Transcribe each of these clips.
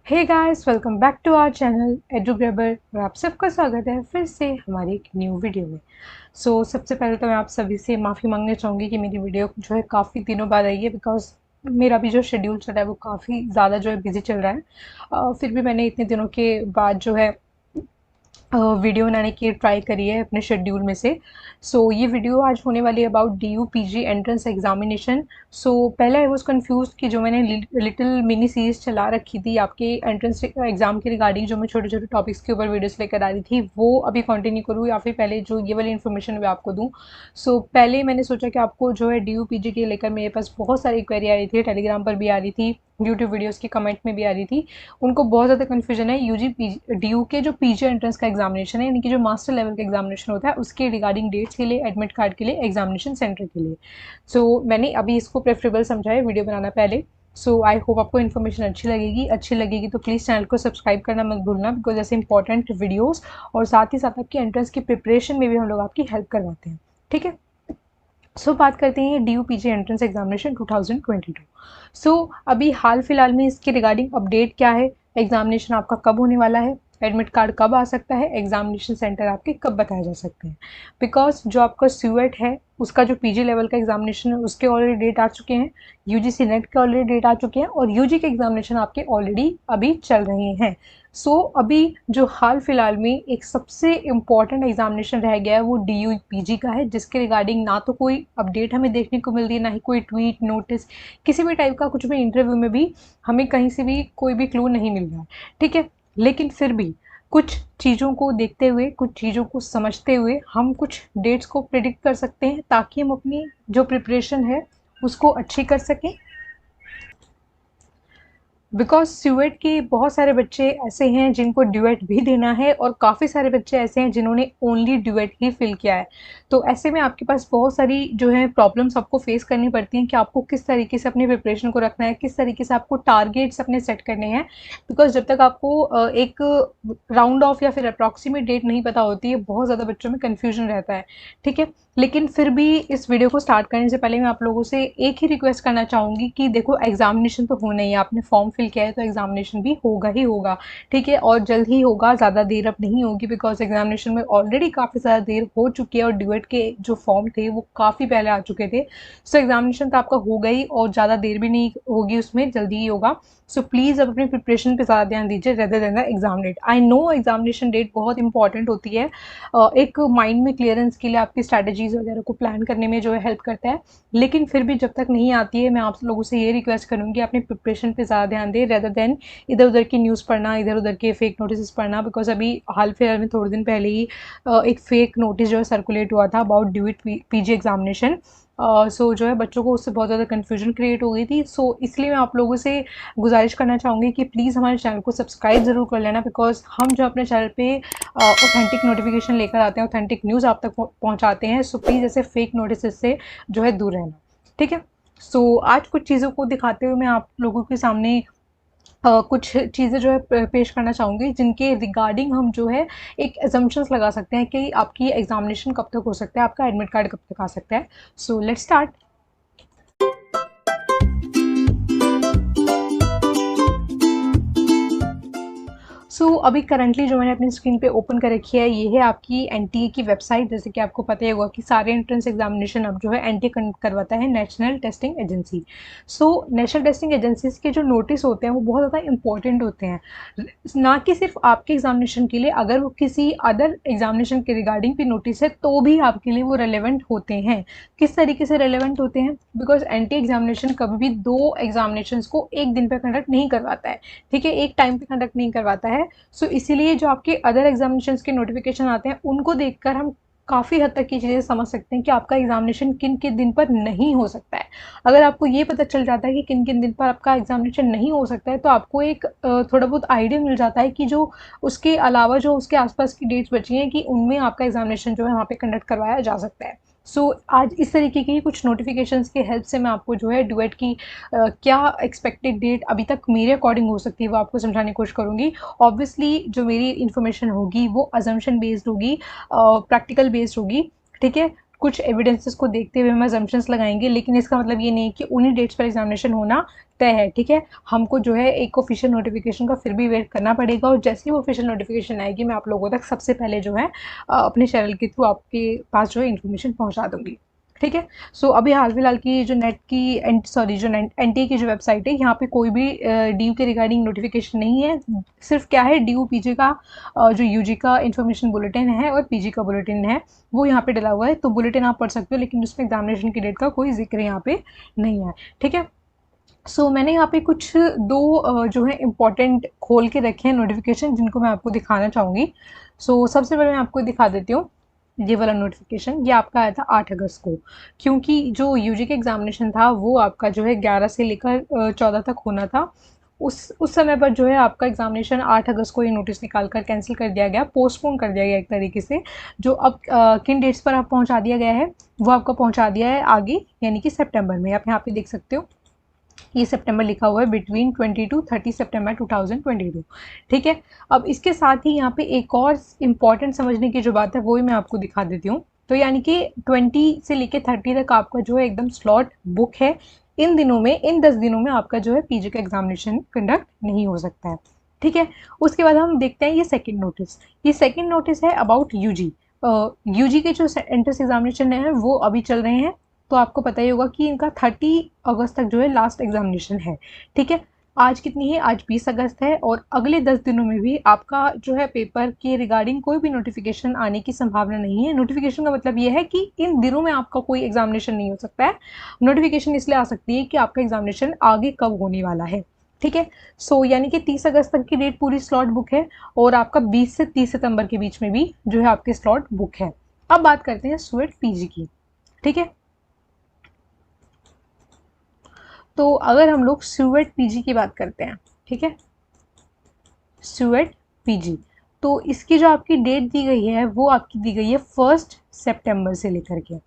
Hey guys, welcome back to our channel Edugrabber और आप सबका स्वागत है फिर से हमारी एक न्यू वीडियो में। सबसे पहले तो मैं आप सभी से माफ़ी मांगना चाहूँगी कि मेरी वीडियो जो है काफ़ी दिनों बाद आई है, बिकॉज मेरा भी जो शेड्यूल चल रहा है वो काफ़ी ज़्यादा जो है बिजी चल रहा है। फिर भी मैंने इतने दिनों के बाद जो है वीडियो बनाने की ट्राई करी है अपने शेड्यूल में से। ये वीडियो आज होने वाली है about D U P G entrance examination. पहले आई वॉज कन्फ्यूज कि जो मैंने लिटिल मिनी सीरीज चला रखी थी आपके एंट्रेंस एग्जाम के रिगार्डिंग, जो मैं छोटे छोटे टॉपिक्स के ऊपर वीडियोस लेकर आ रही थी, वो अभी कंटिन्यू करूँ या फिर पहले जो ये वाली इन्फॉर्मेशन मैं आपको दूँ। पहले मैंने सोचा कि आपको जो है डी यू पी जी के लेकर मेरे पास बहुत सारी क्वेरी आ रही थी, टेलीग्राम पर भी आ रही थी, यूट्यूब वीडियोज़ के कमेंट में भी आ रही थी। उनको बहुत ज़्यादा कन्फ्यूजन है यूजी डी यू के जो पीजी एंट्रेंस का एग्जामिनेशन है, यानी कि जो मास्टर लेवल का एग्जामिनेशन होता है, उसके रिगार्डिंग डेट्स के लिए, एडमिट कार्ड के लिए, एग्जामिनेशन सेंटर के लिए। मैंने अभी इसको प्रेफरेबल समझा है वीडियो बनाना पहले। आई होप आपको इन्फॉर्मेशन अच्छी लगेगी तो प्लीज़ चैनल को सब्सक्राइब करना मत भूलना, बिकॉज ऐसे इंपॉर्टेंट वीडियोज़ और साथ ही साथ आपकी एंट्रेंस की प्रिपरेशन में भी हम लोग आपकी हेल्प करवाते हैं। ठीक है, बात करते हैं D U P G entrance examination 2022। अभी हाल फिलहाल में इसके रिगार्डिंग अपडेट क्या है, एग्जामिनेशन आपका कब होने वाला है, एडमिट कार्ड कब आ सकता है, एग्जामिनेशन सेंटर आपके कब बताए जा सकते हैं। बिकॉज जो आपका स्यूएट है उसका जो पीजी लेवल का एग्जामिनेशन है उसके ऑलरेडी डेट आ चुके हैं, यूजीसी नेट के ऑलरेडी डेट आ चुके हैं और यूजी के एग्जामिनेशन आपके ऑलरेडी अभी चल रहे हैं। अभी जो हाल फिलहाल में एक सबसे इम्पॉर्टेंट एग्जामिनेशन रह गया है वो डी यू पी जी का है, जिसके रिगार्डिंग ना तो कोई अपडेट हमें देखने को मिल रही है, ना ही कोई ट्वीट, नोटिस, किसी भी टाइप का कुछ भी इंटरव्यू में भी हमें कहीं से भी कोई भी क्लू नहीं मिल रहा है। ठीक है, लेकिन फिर भी कुछ चीज़ों को देखते हुए, कुछ चीज़ों को समझते हुए हम कुछ डेट्स को प्रिडिक्ट कर सकते हैं, ताकि हम अपनी जो प्रिपरेशन है उसको अच्छी कर सकें। बिकॉज स्यूएट के बहुत सारे बच्चे ऐसे हैं जिनको ड्यूएट भी देना है और काफ़ी सारे बच्चे ऐसे हैं जिन्होंने ओनली ड्यूएट ही फिल किया है। तो ऐसे में आपके पास बहुत सारी जो है प्रॉब्लम्स आपको फेस करनी पड़ती हैं कि आपको किस तरीके से अपनी प्रिपरेशन को रखना है, किस तरीके से आपको टारगेट्स अपने सेट करने हैं। बिकॉज जब तक आपको एक राउंड ऑफ या फिर अप्रॉक्सीमेट डेट नहीं पता होती है, बहुत ज़्यादा बच्चों में कन्फ्यूजन रहता है। ठीक है, लेकिन फिर भी इस वीडियो को स्टार्ट करने से पहले मैं आप लोगों से एक ही रिक्वेस्ट करना चाहूँगी कि देखो, एग्जामिनेशन तो होना ही है, आपने फॉर्म फिल किया है तो एग्जामिनेशन भी होगा ही होगा। ठीक है, और जल्द ही होगा, ज़्यादा देर अब नहीं होगी, बिकॉज एग्जामिनेशन में ऑलरेडी काफ़ी ज़्यादा देर हो चुकी है और ड्यूएट के जो फॉर्म थे वो काफ़ी पहले आ चुके थे। एग्जामिनेशन तो आपका होगा ही और ज़्यादा देर भी नहीं होगी, उसमें जल्दी ही होगा। प्लीज़ अब अपनी प्रिपरेशन पे ज़्यादा ध्यान दीजिए rather than the exam date. I know examination date बहुत इंपॉर्टेंट होती है, एक माइंड में क्लियरेंस के लिए, आपकी स्ट्रैटेजीज वगैरह को प्लान करने में जो है हेल्प करता है। लेकिन फिर भी जब तक नहीं आती है, मैं आप लोगों से ये रिक्वेस्ट करूँगी अपनी प्रिपरेशन पे ज़्यादा ध्यान दें रेदर देन इधर उधर की न्यूज़ पढ़ना, इधर उधर के फेक नोटिस पढ़ना। बिकॉज अभी हाल फिलहाल में थोड़े दिन पहले ही एक फेक नोटिस जो है सर्कुलेट हुआ था अबाउट ड्यूट पीजी एग्जामिनेशन। जो है बच्चों को उससे बहुत ज़्यादा कन्फ्यूजन क्रिएट हो गई थी। इसलिए मैं आप लोगों से गुजारिश करना चाहूँगी कि प्लीज़ हमारे चैनल को सब्सक्राइब ज़रूर कर लेना, बिकॉज हम जो अपने चैनल पे ऑथेंटिक नोटिफिकेशन लेकर आते हैं, ऑथेंटिक न्यूज़ आप तक पहुँचाते हैं। प्लीज़ ऐसे फेक नोटिस से जो है दूर रहना। ठीक है, आज कुछ चीज़ों को दिखाते हुए मैं आप लोगों के सामने कुछ चीज़ें जो है पेश करना चाहूँगी, जिनके रिगार्डिंग हम जो है एक अजम्पशंस लगा सकते हैं कि आपकी एग्जामिनेशन कब तक हो सकता है, आपका एडमिट कार्ड कब तक आ सकता है। Let's start. अभी करंटली जो मैंने अपनी स्क्रीन पे ओपन कर रखी है, ये है आपकी एनटीए की वेबसाइट। जैसे कि आपको पता ही होगा कि सारे एंट्रेंस एग्जामिनेशन अब जो है एनटीए कंडक्ट करवाता है, national testing agency. National testing agencies के जो नोटिस होते हैं वो बहुत ज़्यादा इंपॉर्टेंट होते हैं, ना कि सिर्फ आपके एग्जामिनेशन के लिए, अगर वो किसी अदर एग्जामिनेशन के रिगार्डिंग भी नोटिस है तो भी आपके लिए वो रेलेवेंट होते हैं। किस तरीके से रेलेवेंट होते हैं, बिकॉज एनटीए एग्जामिनेशन कभी भी दो एग्जामिनेशन को एक दिन पे कंडक्ट नहीं करवाता है। ठीक है, एक टाइम पे कंडक्ट नहीं करवाता है। इसीलिए जो आपके अदर एग्जामिनेशंस के नोटिफिकेशन आते हैं, उनको देखकर हम काफ़ी हद तक ये चीज़ें समझ सकते हैं कि आपका एग्जामिनेशन किन किन दिन पर नहीं हो सकता है। अगर आपको ये पता चल जाता है कि किन किन दिन पर आपका एग्जामिनेशन नहीं हो सकता है, तो आपको एक थोड़ा बहुत आइडिया मिल जाता है कि जो उसके अलावा जो उसके आसपास की डेट्स बची हैं, कि उनमें आपका एग्जामिनेशन जो है वहाँ पे कंडक्ट करवाया जा सकता है। आज इस तरीके की कुछ नोटिफिकेशंस की हेल्प से मैं आपको जो है ड्यूएट की क्या एक्सपेक्टेड डेट अभी तक मेरे अकॉर्डिंग हो सकती है वो आपको समझाने की कोशिश करूँगी। ऑब्वियसली जो मेरी इन्फॉर्मेशन होगी वो अजम्पशन बेस्ड होगी, प्रैक्टिकल बेस्ड होगी। ठीक है, कुछ एविडेंसेस को देखते हुए हम असम्पशंस लगाएंगे, लेकिन इसका मतलब ये नहीं कि उन्हीं डेट्स पर एग्जामिनेशन होना तय है। ठीक है, हमको जो है एक ऑफिशियल नोटिफिकेशन का फिर भी वेट करना पड़ेगा, और जैसे ही वो ऑफिशियल नोटिफिकेशन आएगी मैं आप लोगों तक सबसे पहले जो है अपने चैनल के थ्रू आपके पास जो है इन्फॉर्मेशन पहुंचा दूंगी। ठीक है, सो अभी हाल फिलहाल की जो नेट की सॉरी जो एनटीए की जो वेबसाइट है, यहाँ पे कोई भी डी के रिगार्डिंग नोटिफिकेशन नहीं है। सिर्फ क्या है, डी पीजी का जो यूजी का इन्फॉर्मेशन बुलेटिन है और पीजी का बुलेटिन है वो यहाँ पे डला हुआ है, तो बुलेटिन आप पढ़ सकते हो, लेकिन उसमें एग्जामिनेशन की डेट का कोई जिक्र यहाँ पे नहीं है। ठीक है, मैंने यहाँ पे कुछ दो जो है इम्पॉर्टेंट खोल के रखे हैं नोटिफिकेशन, जिनको मैं आपको दिखाना चाहूँगी। सबसे पहले मैं आपको दिखा देती हूँ ये वाला नोटिफिकेशन। ये आपका आया था 8 अगस्त को, क्योंकि जो यूजी का एग्जामिनेशन था वो आपका जो है 11 से लेकर 14 तक होना था। उस समय पर जो है आपका एग्जामिनेशन 8 अगस्त को ये नोटिस निकाल कर कैंसिल कर दिया गया, पोस्टपोन कर दिया गया एक तरीके से। जो अब किन डेट्स पर आप पहुंचा दिया गया है वो आपको पहुंचा दिया है आगे, यानी कि सितंबर में। आप यहाँ पे देख सकते हो ये सितंबर लिखा हुआ है, बिटवीन 20 to 30 सितंबर 2022। ठीक है, अब इसके साथ ही यहाँ पे एक और इम्पॉर्टेंट समझने की जो बात है वो ही मैं आपको दिखा देती हूँ। तो यानी कि 20 से लेके 30 तक आपका जो है एकदम स्लॉट बुक है। इन दिनों में, इन 10 दिनों में आपका जो है पीजी का एग्जामिनेशन कंडक्ट नहीं हो सकता है। ठीक है, उसके बाद हम देखते हैं ये सेकेंड नोटिस। ये सेकेंड नोटिस है अबाउट यूजी। यूजी के जो एंट्रेंस एग्जामिनेशन है वो अभी चल रहे हैं, तो आपको पता ही होगा कि इनका 30 अगस्त तक जो है लास्ट एग्जामिनेशन है। ठीक है, आज कितनी है, आज 20 अगस्त है, और अगले 10 दिनों में भी आपका जो है पेपर के रिगार्डिंग कोई भी नोटिफिकेशन आने की संभावना नहीं है। नोटिफिकेशन का मतलब ये है कि इन दिनों में आपका कोई एग्जामिनेशन नहीं हो सकता है। नोटिफिकेशन इसलिए आ सकती है कि आपका एग्जामिनेशन आगे कब होने वाला है। ठीक है, यानी कि 30 अगस्त तक की डेट पूरी स्लॉट बुक है, और आपका 20 से 30 सितंबर के बीच में भी जो है आपके स्लॉट बुक है। अब बात करते हैं स्वेट पीजी की। ठीक है, तो अगर हम लोग स्यूएट पीजी की बात करते हैं, ठीक है, स्यूएट पीजी, तो इसकी जो आपकी डेट दी गई है वो आपकी दी गई है 1 सितंबर से लेकर के।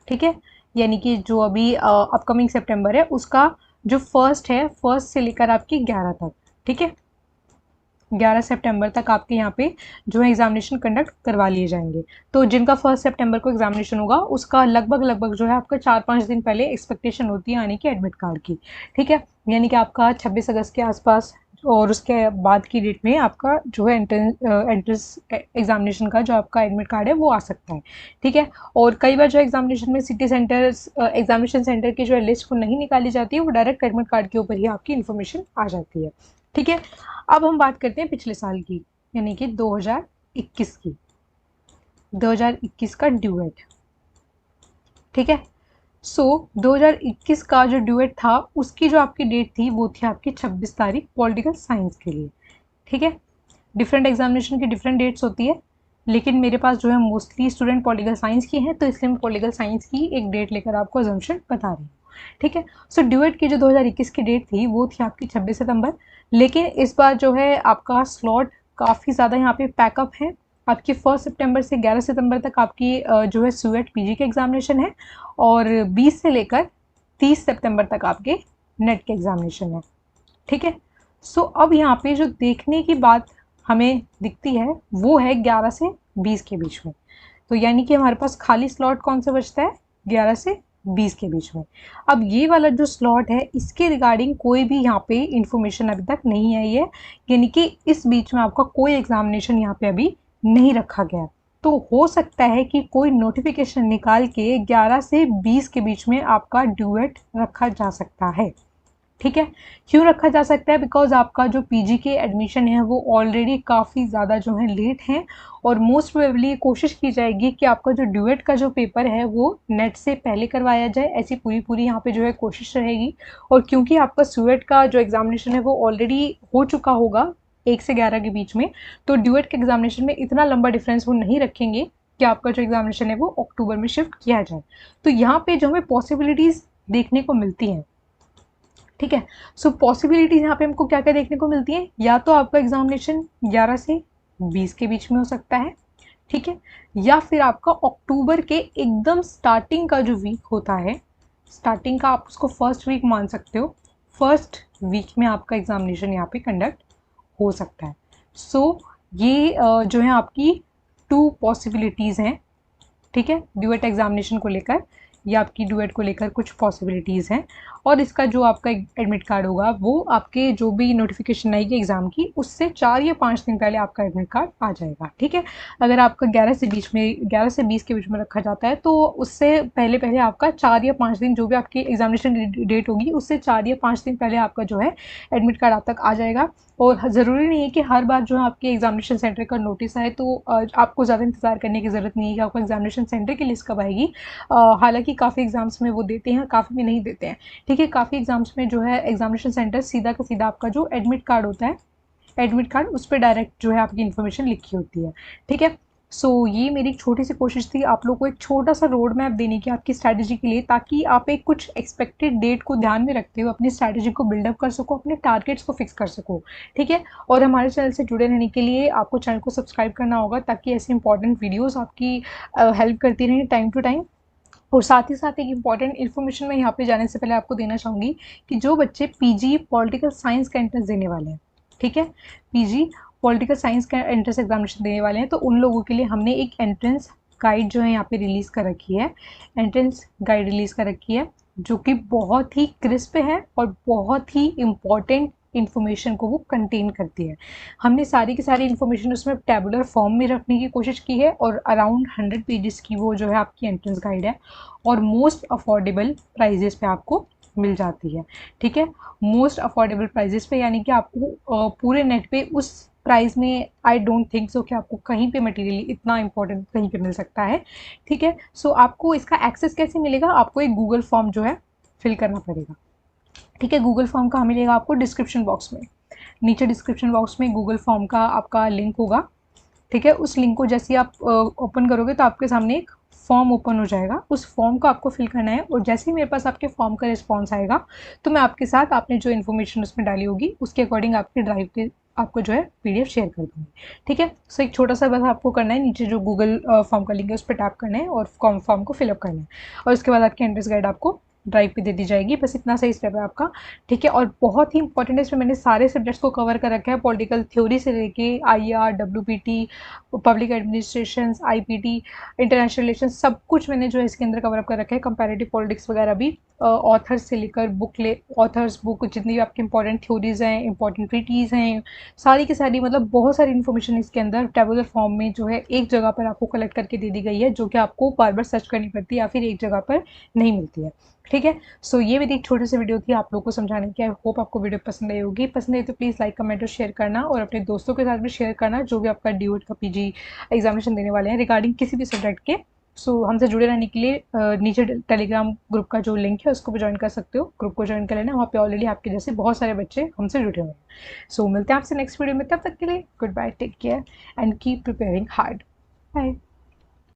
ठीक है, यानी कि जो अभी अपकमिंग सितंबर है उसका जो फर्स्ट है, फर्स्ट से लेकर आपकी 11 तक। ठीक है, 11 सितंबर तक आपके यहाँ पे जो है एग्जामिनेशन कंडक्ट करवा लिए जाएंगे। तो जिनका 1 सितंबर को एग्जामिनेशन होगा उसका लगभग जो है आपका 4-5 दिन पहले एक्सपेक्टेशन होती है आने की एडमिट कार्ड की। ठीक है, यानी कि आपका 26 अगस्त के आसपास और उसके बाद की डेट में आपका जो है एंट्रेंस एग्जामिनेशन का जो आपका एडमिट कार्ड है वो आ सकता है। ठीक है, और कई बार जो एग्जामिनेशन में सिटी सेंटर्स एग्जामिनेशन सेंटर की जो है लिस्ट वो नहीं निकाली जाती है, वो डायरेक्ट एडमिट कार्ड के ऊपर ही आपकी इन्फॉर्मेशन आ जाती है। ठीक है, अब हम बात करते हैं पिछले साल की, यानी कि 2021 की। 2021 का ड्यूएट। ठीक है, 2021 का जो ड्यूएट था उसकी जो आपकी डेट थी वो थी आपकी 26 तारीख पॉलिटिकल साइंस के लिए। ठीक है, डिफरेंट एग्जामिनेशन की डिफरेंट डेट्स होती है, लेकिन मेरे पास जो है मोस्टली स्टूडेंट पॉलिटिकल साइंस की हैं, तो इसलिए मैं पॉलिटिकल साइंस की एक डेट लेकर आपको अजम्पशन बता रही हूँ। ठीक है, ड्यूएट की जो 2021 की डेट थी वो थी आपकी 26 सितंबर, लेकिन इस बार जो है आपका स्लॉट काफ़ी ज़्यादा यहाँ पे पैकअप है। आपकी 1 सितंबर से 11 सितंबर तक आपकी जो है स्यूएट पीजी के एग्जामिनेशन है, और 20 से लेकर 30 सितंबर तक आपके नेट के एग्जामिनेशन है। ठीक है, अब यहाँ पे जो देखने की बात हमें दिखती है वो है 11 से 20 के बीच में। तो यानी कि हमारे पास खाली स्लॉट कौन सा बचता है, 11 से 20 के बीच में। अब ये वाला जो स्लॉट है इसके रिगार्डिंग कोई भी यहाँ पे इंफॉर्मेशन अभी तक नहीं आई है, यानी कि इस बीच में आपका कोई एग्जामिनेशन यहाँ पे अभी नहीं रखा गया। तो हो सकता है कि कोई नोटिफिकेशन निकाल के 11 से 20 के बीच में आपका ड्यूएट रखा जा सकता है। ठीक है, क्यों रखा जा सकता है, बिकॉज आपका जो पीजी के एडमिशन है वो ऑलरेडी काफ़ी ज़्यादा जो है लेट हैं, और मोस्ट प्रोबेबली कोशिश की जाएगी कि आपका जो ड्यूएट का जो पेपर है वो नेट से पहले करवाया जाए, ऐसी पूरी यहाँ पे जो है कोशिश रहेगी। और क्योंकि आपका स्यूएट का जो एग्जामिनेशन है वो ऑलरेडी हो चुका होगा 1 से 11 के बीच में, तो ड्यूएट के एग्जामिनेशन में इतना लंबा डिफरेंस वो नहीं रखेंगे कि आपका जो एग्जामिनेशन है वो अक्टूबर में शिफ्ट किया जाए। तो यहाँ पे जो हमें पॉसिबिलिटीज़ देखने को मिलती हैं। ठीक है, पॉसिबिलिटीज यहाँ पे हमको क्या क्या देखने को मिलती है, या तो आपका एग्जामिनेशन 11 से 20 के बीच में हो सकता है। ठीक है, या फिर आपका अक्टूबर के एकदम स्टार्टिंग का जो वीक होता है, स्टार्टिंग का आप उसको फर्स्ट वीक मान सकते हो, फर्स्ट वीक में आपका एग्जामिनेशन यहाँ पे कंडक्ट हो सकता है। ये जो है आपकी 2 पॉसिबिलिटीज़ हैं ठीक है, ड्यूएट एग्जामिनेशन को लेकर या आपकी ड्यूएट को लेकर कुछ पॉसिबिलिटीज़ हैं। और इसका जो आपका एडमिट कार्ड होगा वो आपके जो भी नोटिफिकेशन आएगी एग्ज़ाम की उससे 4 या 5 दिन पहले आपका एडमिट कार्ड आ जाएगा। ठीक है, अगर आपका 11 से 20 के बीच में रखा जाता है तो उससे पहले पहले आपका 4 या 5 दिन, जो भी आपकी एग्जामिनेशन डेट होगी उससे 4 या 5 दिन पहले आपका जो है एडमिट कार्ड आप तक आ जाएगा। और ज़रूरी नहीं है कि हर बार जो है आपके एग्जामिनेशन सेंटर का नोटिस आए तो आपको ज़्यादा इंतज़ार करने की ज़रूरत नहीं है कि आपका एग्जामिनेशन सेंटर की लिस्ट कब आएगी। हालांकि काफ़ी एग्ज़ाम्स में वो देते हैं, काफ़ी में नहीं देते हैं। ठीक है, काफ़ी एग्ज़ाम्स में जो है एग्जामिनेशन सेंटर सीधा का सीधा आपका जो एडमिट कार्ड होता है, एडमिट कार्ड उस पर डायरेक्ट जो है आपकी इन्फॉर्मेशन लिखी होती है। ठीक है, सो ये मेरी एक छोटी सी कोशिश थी आप लोग को एक छोटा सा रोड मैप देने की आपकी स्ट्रैटेजी के लिए, ताकि आप एक कुछ एक्सपेक्टेड डेट को ध्यान में रखते हुए अपनी स्ट्रैटेजी को बिल्डअप कर सको, अपने टारगेट्स को फिक्स कर सको। ठीक है, और हमारे चैनल से जुड़े रहने के लिए आपको चैनल को सब्सक्राइब करना होगा ताकि ऐसे इंपॉर्टेंट वीडियोज़ आपकी हेल्प करती रहें टाइम टू टाइम। और साथ ही साथ एक इम्पॉर्टेंट इन्फॉर्मेशन मैं यहाँ पे जाने से पहले आपको देना चाहूँगी कि जो बच्चे पीजी पॉलिटिकल साइंस का एंट्रेंस देने वाले हैं, ठीक है, पीजी पॉलिटिकल साइंस का एंट्रेंस एग्जामिनेशन देने वाले हैं, तो उन लोगों के लिए हमने एक एंट्रेंस गाइड जो है यहाँ पे रिलीज़ कर रखी है। एंट्रेंस गाइड रिलीज़ कर रखी है जो कि बहुत ही क्रिस्प है और बहुत ही इम्पॉर्टेंट इन्फॉर्मेशन को वो कंटेन करती है। हमने सारी की सारी इन्फॉर्मेशन उसमें टैबुलर फॉर्म में रखने की कोशिश की है और अराउंड 100 पेजेस की वो जो है आपकी एंट्रेंस गाइड है और मोस्ट अफोर्डेबल प्राइजेस पे आपको मिल जाती है। ठीक है, मोस्ट अफोर्डेबल प्राइजेस पे, यानी कि आपको पूरे नेट पे उस प्राइस में आई डोंट थिंक सो कि आपको कहीं पे मटेरियल इतना इंपॉर्टेंट कहीं पे मिल सकता है। ठीक है, सो आपको इसका एक्सेस कैसे मिलेगा, आपको एक गूगल फॉर्म जो है फिल करना पड़ेगा। ठीक है, गूगल फॉर्म कहाँ मिलेगा आपको, डिस्क्रिप्शन बॉक्स में, नीचे डिस्क्रिप्शन बॉक्स में गूगल फॉर्म का आपका लिंक होगा। ठीक है, उस लिंक को जैसे ही आप ओपन करोगे तो आपके सामने एक फॉर्म ओपन हो जाएगा, उस फॉर्म को आपको फिल करना है और जैसे ही मेरे पास आपके फॉर्म का रिस्पॉन्स आएगा तो मैं आपके साथ आपने जो इन्फॉर्मेशन उसमें डाली होगी उसके अकॉर्डिंग आपके ड्राइव पे आपको जो है पीडीएफ शेयर कर दूँगी। ठीक है, सो एक छोटा सा बस आपको करना है, नीचे जो गूगल फॉर्म का लिंक है उस पर टैप करना है और फॉर्म को फिलअप करना है और उसके बाद आपकी एंट्रेंस गाइड आपको ड्राइव पे दे दी जाएगी। बस इतना सही स्टेप है आपका। ठीक है, और बहुत ही इंपॉर्टेंट है, इसमें मैंने सारे सब्जेक्ट्स को कवर कर रखा है, पॉलिटिकल थ्योरी से लेके IR, WPT, public administration, IPT, international relation, सब कुछ मैंने जो है इसके अंदर कवर अप कर रखा है। कंपैरेटिव पॉलिटिक्स वगैरह भी, ऑथर्स से लेकर ऑथर्स बुक, जितनी भी आपकी इंपॉर्टेंट थ्योरीज हैं, इंपॉर्टेंट ट्रीटीज़ हैं, सारी की सारी, मतलब बहुत सारी इन्फॉर्मेशन इसके अंदर टेबुलर फॉर्म में जो है एक जगह पर आपको कलेक्ट करके दे दी गई है, जो कि आपको बार बार सर्च करनी पड़ती है या फिर एक जगह पर नहीं मिलती है। ठीक है, सो ये मेरी एक छोटी सी वीडियो थी आप लोगों को समझाने की। आई होप आपको वीडियो पसंद आई होगी। पसंद आई तो प्लीज़ लाइक, कमेंट और शेयर करना और अपने दोस्तों के साथ भी शेयर करना जो भी आपका ड्यूएट का पीजी एग्जामिनेशन देने वाले हैं रिगार्डिंग किसी भी सब्जेक्ट के। सो हमसे जुड़े रहने के लिए नीचे टेलीग्राम ग्रुप का जो लिंक है उसको भी ज्वाइन कर सकते हो, ग्रुप को ज्वाइन कर लेना, वहाँ पे ऑलरेडी आपके जैसे बहुत सारे बच्चे हमसे जुड़े हुए हैं। सो मिलते हैं आपसे नेक्स्ट वीडियो में, तब तक के लिए good bye, take care and keep preparing hard. Bye.